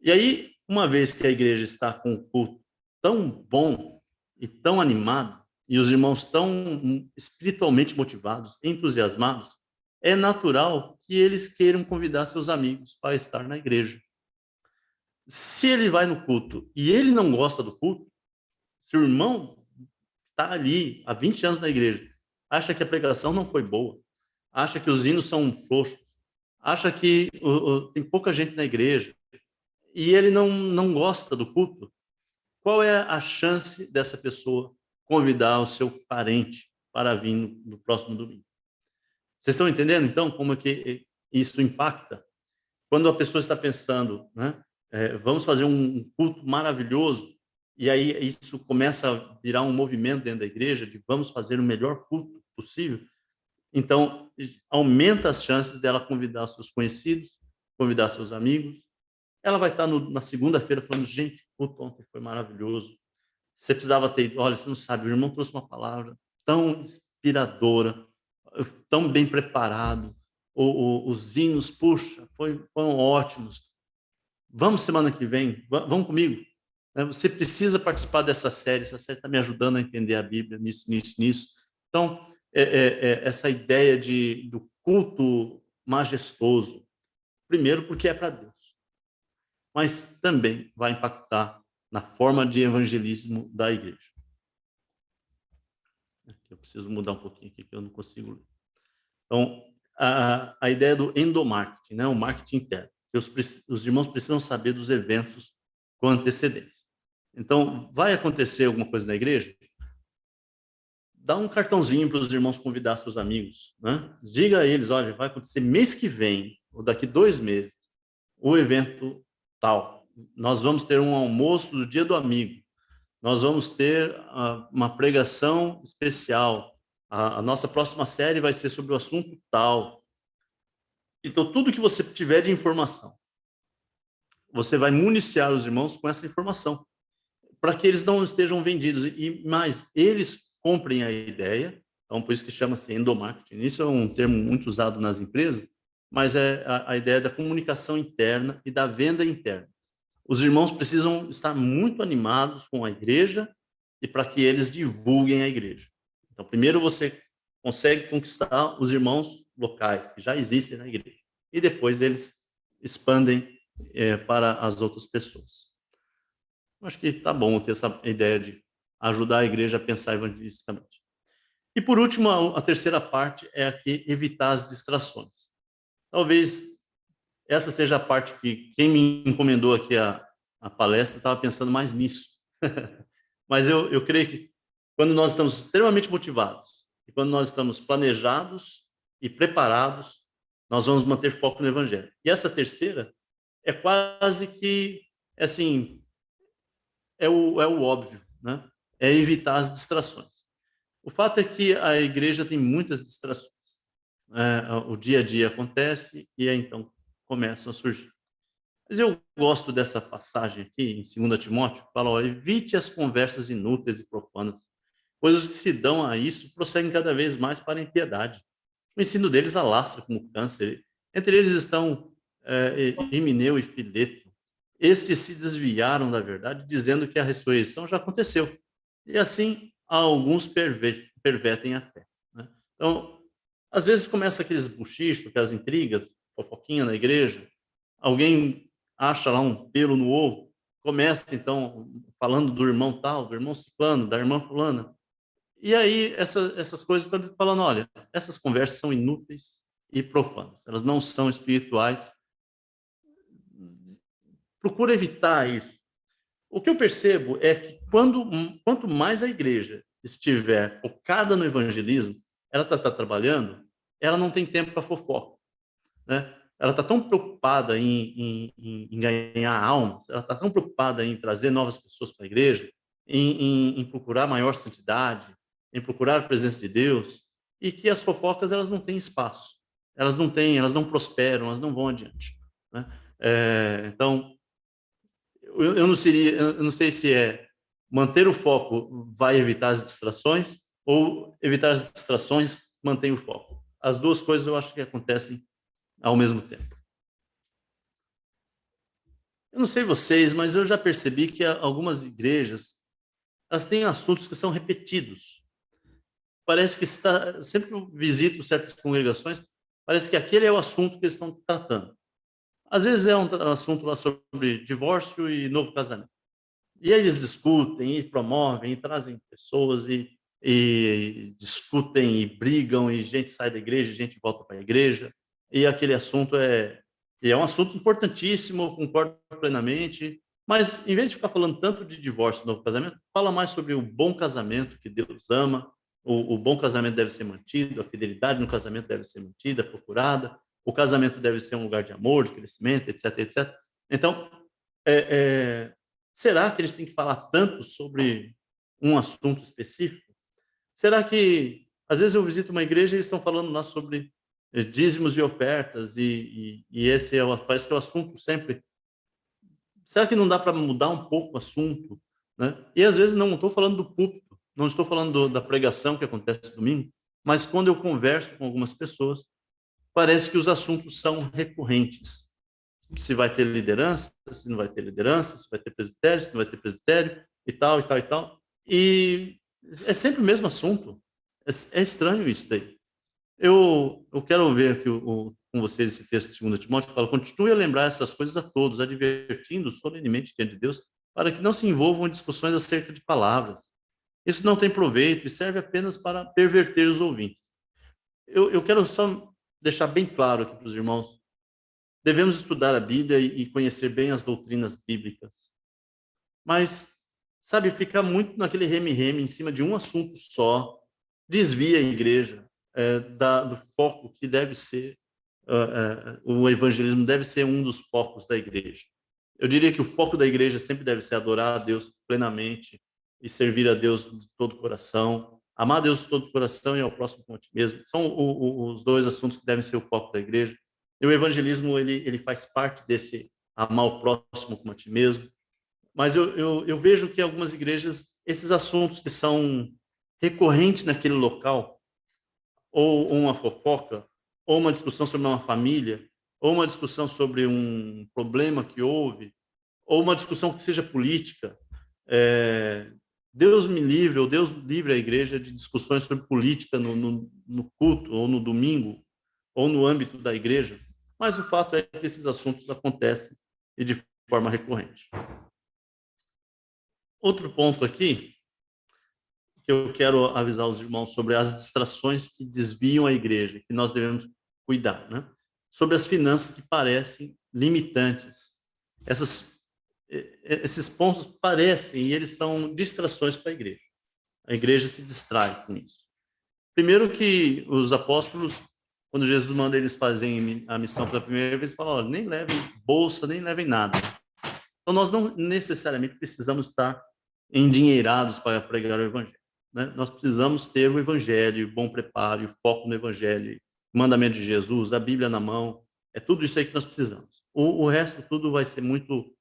E aí, uma vez que a igreja está com um culto tão bom e tão animado, e os irmãos tão espiritualmente motivados, entusiasmados, é natural que eles queiram convidar seus amigos para estar na igreja. Se ele vai no culto e ele não gosta do culto, se o irmão está ali há 20 anos na igreja, acha que a pregação não foi boa, acha que os hinos são frouxos, acha que tem pouca gente na igreja, e ele não gosta do culto, qual é a chance dessa pessoa convidar o seu parente para vir no próximo domingo? Vocês estão entendendo, então, como é que isso impacta? Quando a pessoa está pensando, né, vamos fazer um culto maravilhoso, e aí isso começa a virar um movimento dentro da igreja de vamos fazer o melhor culto possível, então aumenta as chances dela convidar seus conhecidos, convidar seus amigos. Ela vai estar na segunda-feira falando, gente, o culto ontem foi maravilhoso. Você precisava ter, olha, você não sabe, o irmão trouxe uma palavra tão inspiradora, tão bem preparado, os hinos, puxa, foram ótimos. Vamos semana que vem, vamos comigo. Você precisa participar dessa série, essa série está me ajudando a entender a Bíblia, nisso, nisso, nisso. Então, essa ideia do culto majestoso, primeiro porque é para Deus, mas também vai impactar na forma de evangelismo da igreja. Eu preciso mudar um pouquinho aqui, que eu não consigo ler. Então, a ideia do endomarketing, né? O marketing interno. Que os irmãos precisam saber dos eventos com antecedência. Então, vai acontecer alguma coisa na igreja? Dá um cartãozinho para os irmãos convidar seus amigos. Né? Diga a eles, olha, vai acontecer mês que vem, ou daqui 2 meses, o evento tal. Nós vamos ter um almoço do dia do amigo. Nós vamos ter uma pregação especial. A nossa próxima série vai ser sobre o assunto tal. Então, tudo que você tiver de informação, você vai municiar os irmãos com essa informação, para que eles não estejam vendidos, e mais, eles comprem a ideia. Então, por isso que chama-se endomarketing. Isso é um termo muito usado nas empresas, mas é a ideia da comunicação interna e da venda interna. Os irmãos precisam estar muito animados com a igreja e para que eles divulguem a igreja. Então, primeiro você consegue conquistar os irmãos locais que já existem na igreja e depois eles expandem para as outras pessoas. Eu acho que está bom ter essa ideia de ajudar a igreja a pensar evangelisticamente. E por último, a terceira parte é aqui evitar as distrações. Talvez essa seja a parte que quem me encomendou aqui a palestra estava pensando mais nisso. Mas eu creio que quando nós estamos extremamente motivados e quando nós estamos planejados e preparados, nós vamos manter foco no evangelho. E essa terceira é quase que, assim, é o óbvio, né? É evitar as distrações. O fato é que a igreja tem muitas distrações. O dia a dia acontece e aí, então começam a surgir. Mas eu gosto dessa passagem aqui em 2 Timóteo, que fala: olha, evite as conversas inúteis e profanas, pois os que se dão a isso prosseguem cada vez mais para a impiedade. O ensino deles alastra como câncer. Entre eles estão Himeneu e Fileto. Estes se desviaram da verdade, dizendo que a ressurreição já aconteceu. E assim, alguns pervertem a fé, né? Então, às vezes começa aqueles buchichos, aquelas intrigas, fofoquinha na igreja. Alguém acha lá um pelo no ovo, começa então falando do irmão tal, do irmão ciclano, da irmã fulana. E aí essas coisas estão falando: olha, essas conversas são inúteis e profanas, elas não são espirituais. Procura evitar isso. O que eu percebo é que quanto mais a igreja estiver focada no evangelismo, ela está trabalhando, ela não tem tempo para fofoca, né? Ela está tão preocupada em ganhar almas, ela está tão preocupada em trazer novas pessoas para a igreja, em procurar maior santidade, em procurar a presença de Deus, e que as fofocas elas não têm espaço, elas não prosperam, elas não vão adiante, né? Então, eu não sei se manter o foco vai evitar as distrações ou evitar as distrações mantém o foco. As duas coisas eu acho que acontecem ao mesmo tempo. Eu não sei vocês, mas eu já percebi que algumas igrejas elas têm assuntos que são repetidos. Parece que sempre que eu visito certas congregações, parece que aquele é o assunto que eles estão tratando. Às vezes é um assunto lá sobre divórcio e novo casamento. E aí eles discutem e promovem e trazem pessoas e discutem e brigam e gente sai da igreja, gente volta para a igreja. E aquele assunto é um assunto importantíssimo, eu concordo plenamente, mas em vez de ficar falando tanto de divórcio e novo casamento, fala mais sobre o bom casamento que Deus ama, o bom casamento deve ser mantido, a fidelidade no casamento deve ser mantida, procurada, o casamento deve ser um lugar de amor, de crescimento, etc, etc. Então, será que eles têm que falar tanto sobre um assunto específico? Será que, às vezes eu visito uma igreja e eles estão falando lá sobre dízimos e ofertas e esse parece que é o assunto sempre. Será que não dá para mudar um pouco o assunto, né? E às vezes não estou falando do púlpito, não estou falando da pregação que acontece domingo, mas quando eu converso com algumas pessoas, parece que os assuntos são recorrentes. Se vai ter liderança, se não vai ter liderança, se vai ter presbitério, se não vai ter presbitério, e tal, e tal, e tal. E é sempre o mesmo assunto. É estranho isso daí. Eu quero ver aqui com vocês esse texto de 2 Timóteo, que fala: continue a lembrar essas coisas a todos, advertindo solenemente diante de Deus, para que não se envolvam em discussões acerca de palavras. Isso não tem proveito e serve apenas para perverter os ouvintes. Eu quero só deixar bem claro aqui para os irmãos: devemos estudar a Bíblia e conhecer bem as doutrinas bíblicas. Mas, sabe, ficar muito naquele reme-reme em cima de um assunto só desvia a igreja do foco que deve ser, o evangelismo deve ser um dos focos da igreja. Eu diria que o foco da igreja sempre deve ser adorar a Deus plenamente e servir a Deus de todo o coração, amar a Deus de todo o coração e ao próximo como a ti mesmo. São os dois assuntos que devem ser o foco da igreja. E o evangelismo, ele faz parte desse amar o próximo como a ti mesmo. Mas eu vejo que algumas igrejas, esses assuntos que são recorrentes naquele local, ou uma fofoca, ou uma discussão sobre uma família, ou uma discussão sobre um problema que houve, ou uma discussão que seja política. Deus me livre, ou Deus livre a igreja de discussões sobre política no culto, ou no domingo, ou no âmbito da igreja. Mas o fato é que esses assuntos acontecem e de forma recorrente. Outro ponto aqui que eu quero avisar os irmãos sobre as distrações que desviam a igreja, que nós devemos cuidar, né? Sobre as finanças que parecem limitantes. Esses pontos parecem e eles são distrações para a igreja. A igreja se distrai com isso. Primeiro que os apóstolos, quando Jesus manda eles fazerem a missão pela primeira vez, falam: olha, nem levem bolsa, nem levem nada. Então nós não necessariamente precisamos estar endinheirados para pregar o evangelho. né? Nós precisamos ter o evangelho, o bom preparo, o foco no evangelho, o mandamento de Jesus, a Bíblia na mão, é tudo isso aí que nós precisamos. O resto tudo vai ser muito...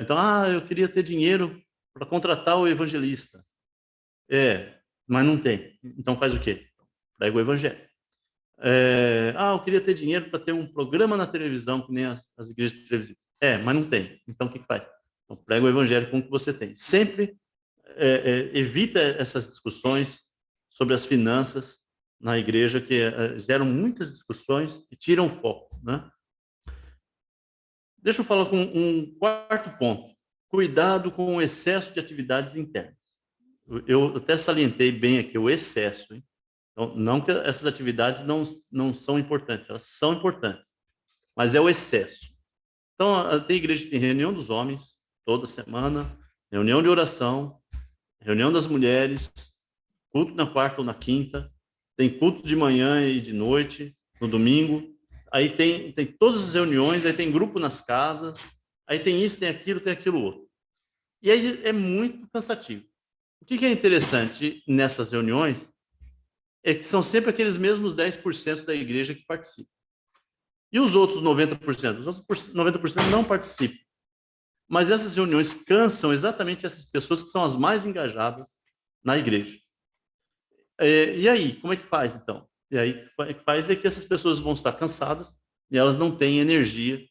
então, eu queria ter dinheiro para contratar o evangelista. Mas não tem. Então faz o quê? Prega o evangelho. Eu queria ter dinheiro para ter um programa na televisão, que nem as igrejas televisivas. Mas não tem. Então o que faz? Então prega o evangelho com o que você tem. Sempre evita essas discussões sobre as finanças na igreja, que geram muitas discussões e tiram o foco, né? Deixa eu falar com um quarto ponto. Cuidado com o excesso de atividades internas. Eu até salientei bem aqui o excesso, hein? Então, não que essas atividades não são importantes, elas são importantes, mas é o excesso. Então, tem igreja que tem reunião dos homens toda semana, reunião de oração, reunião das mulheres, culto na quarta ou na quinta, tem culto de manhã e de noite, no domingo, aí tem todas as reuniões, aí tem grupo nas casas, aí tem isso, tem aquilo outro. E aí é muito cansativo. O que é interessante nessas reuniões é que são sempre aqueles mesmos 10% da igreja que participam. E os outros 90%? Os outros 90% não participam. Mas essas reuniões cansam exatamente essas pessoas que são as mais engajadas na igreja. E aí, como é que faz, então? E aí, o que faz é que essas pessoas vão estar cansadas e elas não têm energia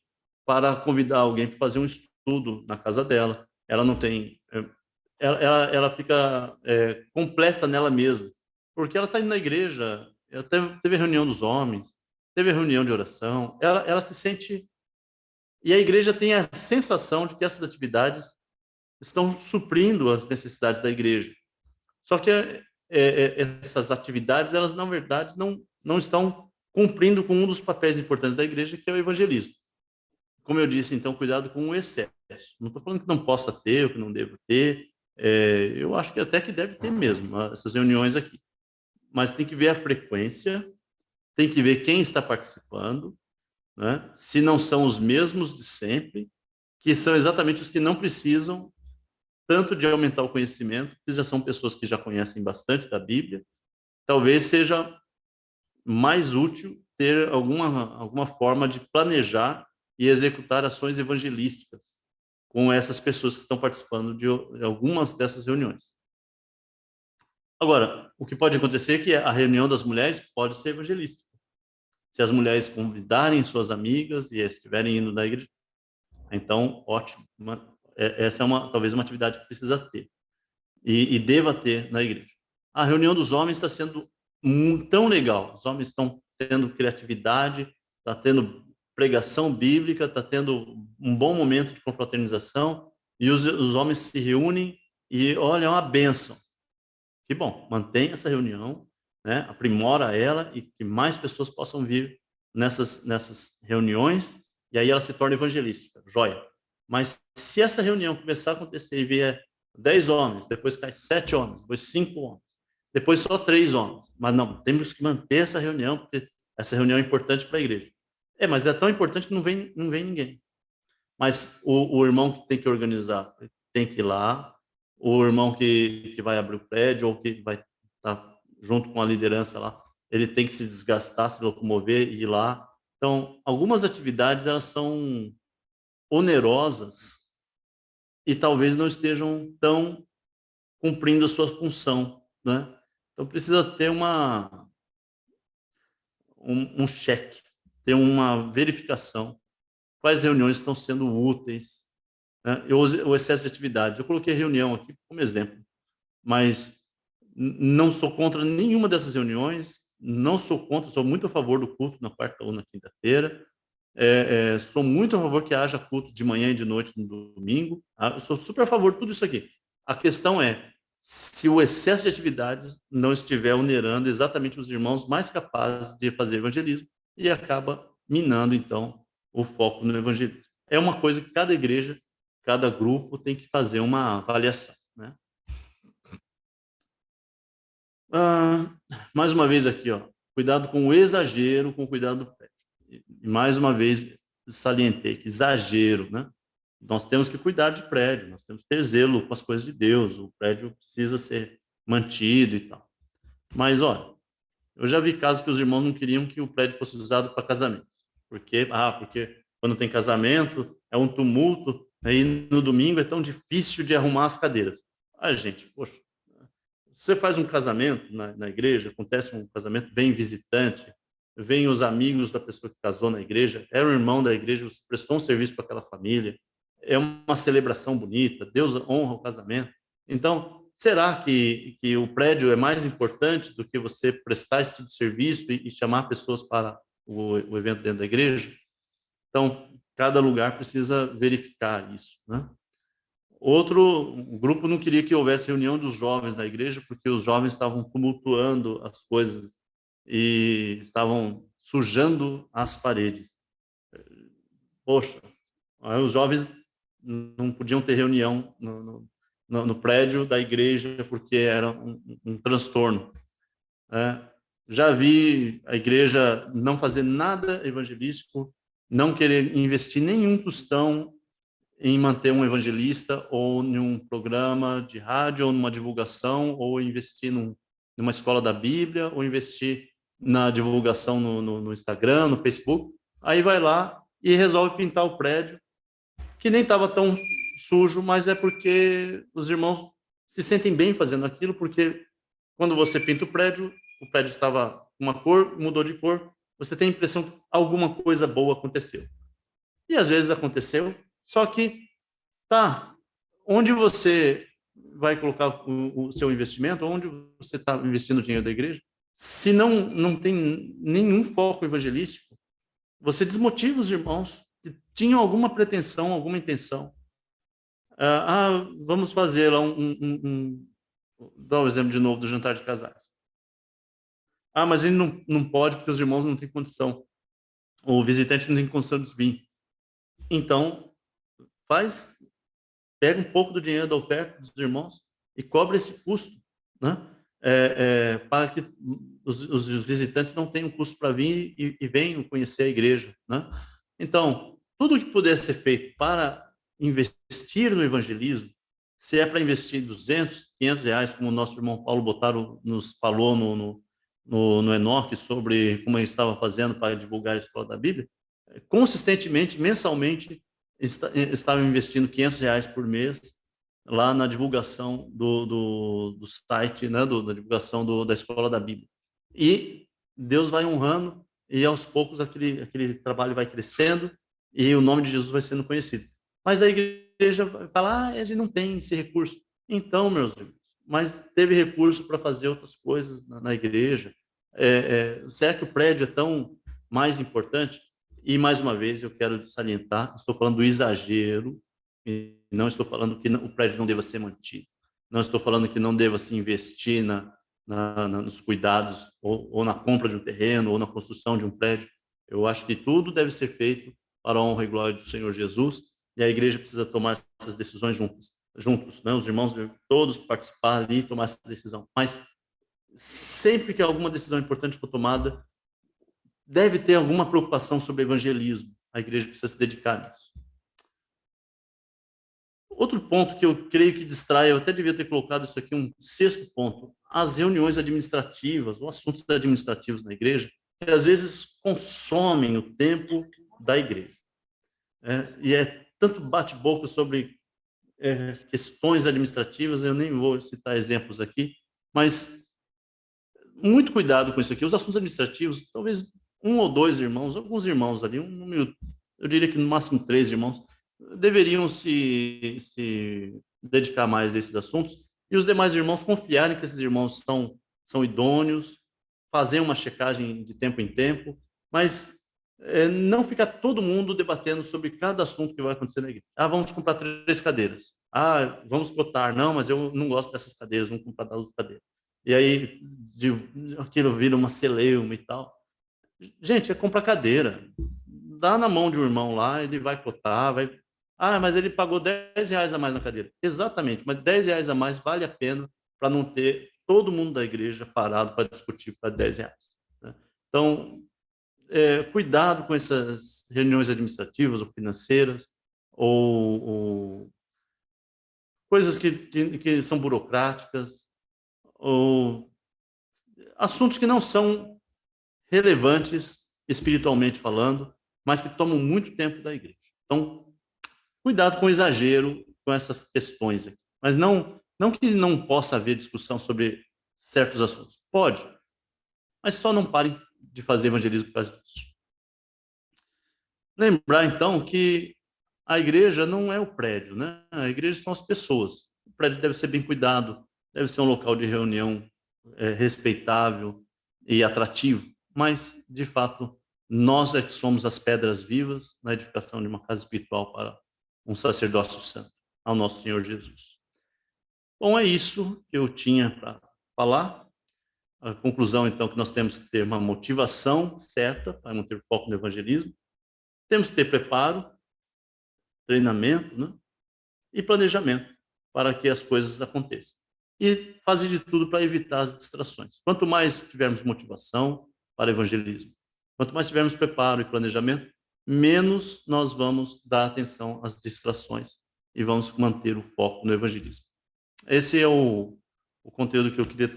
para convidar alguém para fazer um estudo na casa dela. Ela não tem... Ela fica completa nela mesma, porque ela está indo na igreja, teve a reunião dos homens, teve a reunião de oração, ela se sente... E a igreja tem a sensação de que essas atividades estão suprindo as necessidades da igreja. Só que essas atividades, elas, na verdade, não estão cumprindo com um dos papéis importantes da igreja, que é o evangelismo. Como eu disse, então, cuidado com o excesso. Não estou falando que não possa ter, ou que não deva ter. Eu acho que até que deve ter mesmo essas reuniões aqui. Mas tem que ver a frequência, tem que ver quem está participando, né? Se não são os mesmos de sempre, que são exatamente os que não precisam tanto de aumentar o conhecimento, que já são pessoas que já conhecem bastante da Bíblia. Talvez seja mais útil ter alguma forma de planejar e executar ações evangelísticas com essas pessoas que estão participando de algumas dessas reuniões. Agora, o que pode acontecer é que a reunião das mulheres pode ser evangelística. Se as mulheres convidarem suas amigas e estiverem indo na igreja, então, ótimo. Essa é talvez uma atividade que precisa ter e deva ter na igreja. A reunião dos homens está sendo tão legal. Os homens estão tendo criatividade, está tendo pregação bíblica, está tendo um bom momento de confraternização, e os homens se reúnem e, olha, é uma bênção. Que bom, mantenha essa reunião, né? Aprimora ela e que mais pessoas possam vir nessas reuniões, e aí ela se torna evangelística, joia. Mas se essa reunião começar a acontecer e vier 10 homens, depois cai 7 homens, depois 5 homens, depois só 3 homens, mas não, temos que manter essa reunião, porque essa reunião é importante para a igreja. Mas é tão importante que não vem ninguém. Mas o irmão que tem que organizar tem que ir lá, o irmão que vai abrir o prédio ou que vai estar junto com a liderança lá, ele tem que se desgastar, se locomover e ir lá. Então, algumas atividades elas são onerosas e talvez não estejam tão cumprindo a sua função, né? Então precisa ter um cheque, ter uma verificação, quais reuniões estão sendo úteis, né? O excesso de atividades. Eu coloquei reunião aqui como exemplo, mas não sou contra nenhuma dessas reuniões, não sou contra, sou muito a favor do culto na quarta ou na quinta-feira, sou muito a favor que haja culto de manhã e de noite no domingo, tá? Eu sou super a favor de tudo isso aqui. A questão é se o excesso de atividades não estiver onerando exatamente os irmãos mais capazes de fazer evangelismo e acaba minando, então, o foco no evangelismo. É uma coisa que cada igreja, cada grupo tem que fazer uma avaliação, né? Mais uma vez aqui, ó, cuidado com o exagero, com o cuidado do prédio. E mais uma vez salientei que exagero, né? Nós temos que cuidar de prédio, nós temos que ter zelo com as coisas de Deus, o prédio precisa ser mantido e tal. Mas, olha, eu já vi casos que os irmãos não queriam que o prédio fosse usado para casamento. Porque quando tem casamento é um tumulto, aí no domingo é tão difícil de arrumar as cadeiras. Gente, poxa, você faz um casamento na igreja, acontece um casamento, vem visitante, vem os amigos da pessoa que casou na igreja, era o irmão da igreja, você prestou um serviço para aquela família, é uma celebração bonita, Deus honra o casamento. Então, será que o prédio é mais importante do que você prestar esse tipo de serviço e chamar pessoas para o evento dentro da igreja? Então, cada lugar precisa verificar isso, né? O grupo não queria que houvesse reunião dos jovens na igreja, porque os jovens estavam tumultuando as coisas e estavam sujando as paredes. Poxa, aí os jovens não podiam ter reunião no prédio da igreja porque era um transtorno, né? Já vi a igreja não fazer nada evangelístico, não querer investir nenhum tostão em manter um evangelista ou em um programa de rádio ou numa divulgação ou investir numa escola da Bíblia ou investir na divulgação no Instagram, no Facebook. Aí vai lá e resolve pintar o prédio, que nem estava tão sujo, mas é porque os irmãos se sentem bem fazendo aquilo, porque quando você pinta o prédio estava uma cor, mudou de cor, você tem a impressão que alguma coisa boa aconteceu. E às vezes aconteceu, só que tá, onde você vai colocar o seu investimento, onde você está investindo o dinheiro da igreja, se não tem nenhum foco evangelístico, você desmotiva os irmãos que tinham alguma pretensão, alguma intenção. Vamos fazer lá dá o exemplo de novo do jantar de casais. Mas ele não pode porque os irmãos não têm condição. O visitante não tem condição de vir. Então, pega um pouco do dinheiro da oferta dos irmãos e cobre esse custo, né? Para que os visitantes não tenham custo para vir e venham conhecer a igreja, né? Então, tudo que puder ser feito para investir no evangelismo, se é para investir 200, 500 reais, como o nosso irmão Paulo Botaro nos falou no Enoque sobre como ele estava fazendo para divulgar a escola da Bíblia, consistentemente, mensalmente, estava investindo 500 reais por mês lá na divulgação do site, né, da divulgação da escola da Bíblia. E Deus vai honrando e aos poucos aquele trabalho vai crescendo e o nome de Jesus vai sendo conhecido. Mas a igreja vai falar, a gente não tem esse recurso. Então, meus irmãos, mas teve recurso para fazer outras coisas na igreja. Será que o prédio é tão mais importante? E, mais uma vez, eu quero salientar, estou falando do exagero, e não estou falando que o prédio não deva ser mantido. Não estou falando que não deva se investir nos cuidados, ou na compra de um terreno, ou na construção de um prédio. Eu acho que tudo deve ser feito para a honra e glória do Senhor Jesus, e a igreja precisa tomar essas decisões juntos, né? Os irmãos devem todos participar ali e tomar essa decisão. Mas, sempre que alguma decisão importante for tomada, deve ter alguma preocupação sobre evangelismo. A igreja precisa se dedicar nisso. Outro ponto que eu creio que distrai, eu até devia ter colocado isso aqui, um sexto ponto, as reuniões administrativas, ou assuntos administrativos na igreja, que às vezes consomem o tempo da igreja. E é tanto bate-boca sobre questões administrativas, eu nem vou citar exemplos aqui, mas muito cuidado com isso aqui. Os assuntos administrativos, talvez um ou dois irmãos, alguns irmãos ali, eu diria que no máximo 3 irmãos, deveriam se dedicar mais a esses assuntos e os demais irmãos confiarem que esses irmãos são idôneos, fazer uma checagem de tempo em tempo, mas não ficar todo mundo debatendo sobre cada assunto que vai acontecer na igreja. Vamos comprar 3 cadeiras. Vamos cotar. Não, mas eu não gosto dessas cadeiras, vamos comprar 2 cadeiras. E aí aquilo vira uma celeuma e tal. Gente, é comprar cadeira. Dá na mão de um irmão lá, ele vai cotar, mas ele pagou 10 reais a mais na cadeira. Exatamente, mas 10 reais a mais vale a pena para não ter todo mundo da igreja parado para discutir para 10 reais, né? Então, cuidado com essas reuniões administrativas ou financeiras, ou coisas que são burocráticas, ou assuntos que não são relevantes espiritualmente falando, mas que tomam muito tempo da igreja. Então, cuidado com o exagero com essas questões aqui. Mas não que não possa haver discussão sobre certos assuntos. Pode, mas só não parem de fazer evangelismo por causa disso. Lembrar, então, que a igreja não é o prédio, né? A igreja são as pessoas. O prédio deve ser bem cuidado, deve ser um local de reunião respeitável e atrativo, mas, de fato, nós é que somos as pedras vivas na edificação de uma casa espiritual para um sacerdócio santo, ao nosso Senhor Jesus. Bom, é isso que eu tinha para falar. A conclusão, então, que nós temos que ter uma motivação certa para manter o foco no evangelismo. Temos que ter preparo, treinamento, né? E planejamento para que as coisas aconteçam. E fazer de tudo para evitar as distrações. Quanto mais tivermos motivação para evangelismo, quanto mais tivermos preparo e planejamento, menos nós vamos dar atenção às distrações e vamos manter o foco no evangelismo. Esse é o conteúdo que eu queria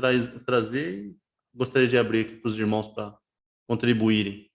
trazer e gostaria de abrir aqui para os irmãos para contribuírem